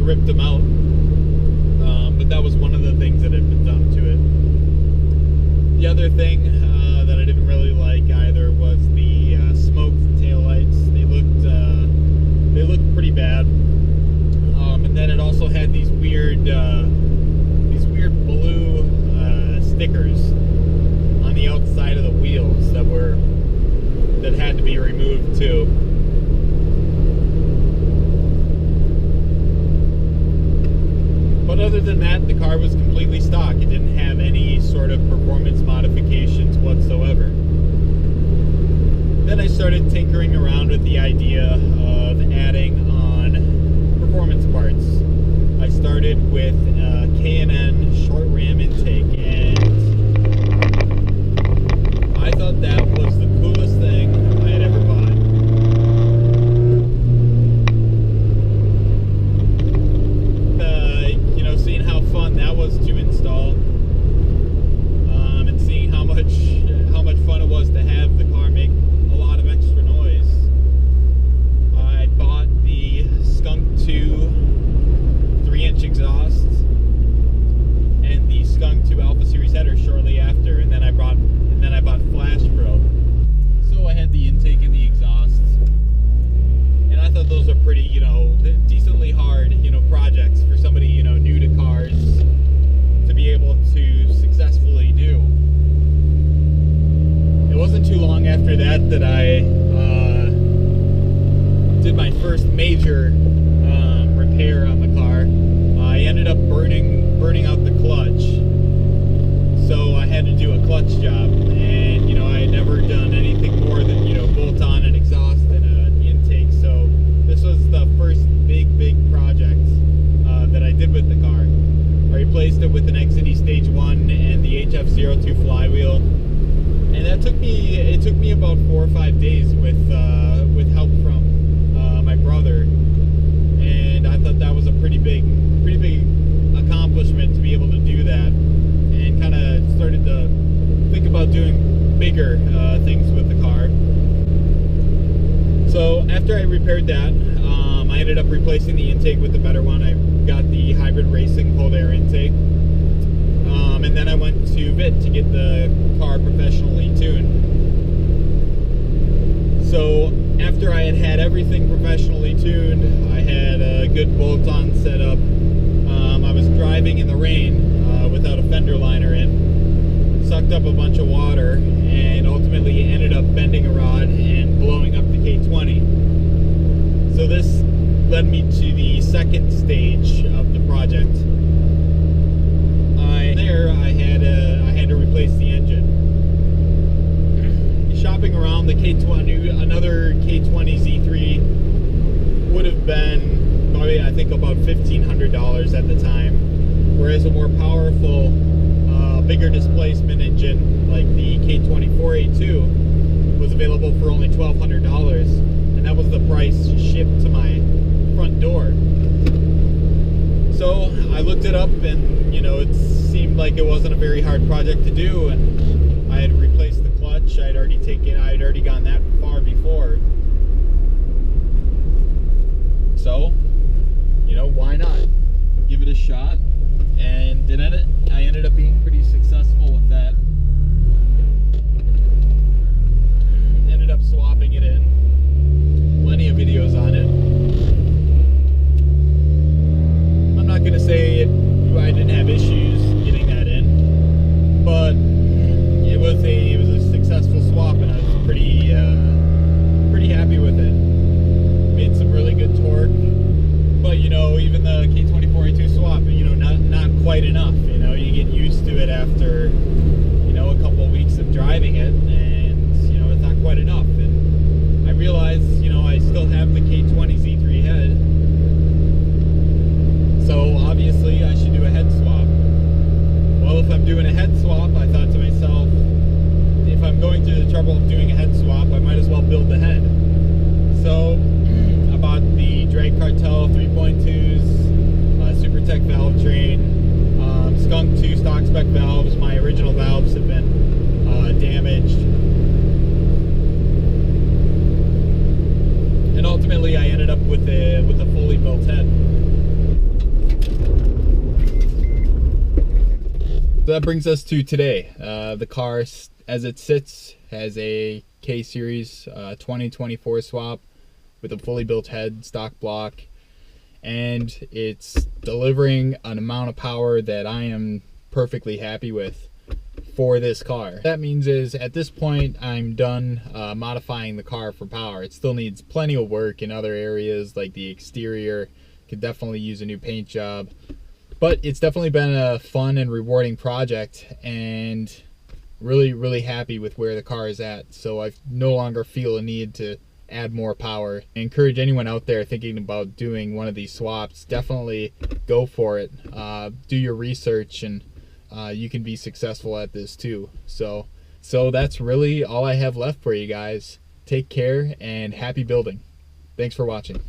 ripped them out. But that was one of the things that had been done to it. The other thing that I didn't really like either was the smoked taillights. They looked pretty bad. And then it also had these weird blue stickers on the outside of the wheels that had to be removed too. But other than that, the car was completely stock. It didn't have any sort of performance modifications whatsoever. Then I started tinkering around with the idea of adding on performance parts. I started with K&N short ram intake, and I thought that was the coolest thing I had ever bought. Seeing how fun that was to install, and seeing how much fun it was to have the car make a lot of extra noise, I bought the Skunk 2 3-inch exhaust and the Skunk 2 Alpha Series header shortly after, and then I bought Flash Pro. So I had the intake and the exhaust, and I thought those were pretty, decently hard, projects for somebody, new to cars to be able to successfully do. It wasn't too long after that I did my first major repair on the car. I ended up burning out the clutch, so I had to do a clutch job, and I had never done anything more than bolt on an exhaust and an intake, so this was the first big project that I did with the car. I replaced it with an XD Stage 1 and the HF02 flywheel, and it took me about 4 or 5 days with help from my brother, and I thought that was a pretty big accomplishment to be able to do that, and kind of started to think about doing bigger things with the car. So after I repaired that, I ended up replacing the intake with a better one. I got the Hybrid Racing cold air intake, and then I went to VIT to get the car professionally tuned. So after I had everything professionally tuned, I had a good bolt-on setup. I was driving in the rain without a fender liner in, sucked up a bunch of water, and ultimately ended up bending a rod and blowing up the K20. So this led me to the second stage of the project. I had to replace the engine. Shopping around, the K20, another K20 Z3 would have been probably, I think, about $1,500 at the time, whereas a more powerful, bigger displacement engine like the K20 4A2 was available for only $1,200, and that was the price shipped to my front door. So I looked it up, and it seemed like it wasn't a very hard project to do, and I had replaced the clutch. I had already gone that far before. So, why not give it a shot? And I ended up being pretty successful with that. Ended up swapping it in. Plenty of videos on it. I'm not going to say I didn't have issues getting that in, but it was a successful swap, and I was pretty happy with it. Made some really good torque, but even the K20 4A2 swap, not quite enough. You get used to it after a couple of weeks of driving it, and it's not quite enough. And I realized I still have the K20 Z3 head, so obviously I should do a head swap. Well, if I'm doing a head swap, I thought to myself, if I'm going through the trouble of doing a head swap, I might as well build the head. So I bought the Drag Cartel 3.2s, SuperTech valve train, Skunk 2 stock spec valves. My original valves have been damaged, and ultimately I ended up with a fully built head. So that brings us to today. The car, as it sits, has a K-Series 2024 swap with a fully built head, stock block, and it's delivering an amount of power that I am perfectly happy with for this car. What that means is at this point I'm done modifying the car for power. It still needs plenty of work in other areas, like the exterior. Could definitely use a new paint job, but it's definitely been a fun and rewarding project, and really happy with where the car is at. So I no longer feel a need to add more power. I encourage anyone out there thinking about doing one of these swaps, definitely go for it. Do your research, and you can be successful at this too. So that's really all I have left for you guys. Take care and happy building. Thanks for watching.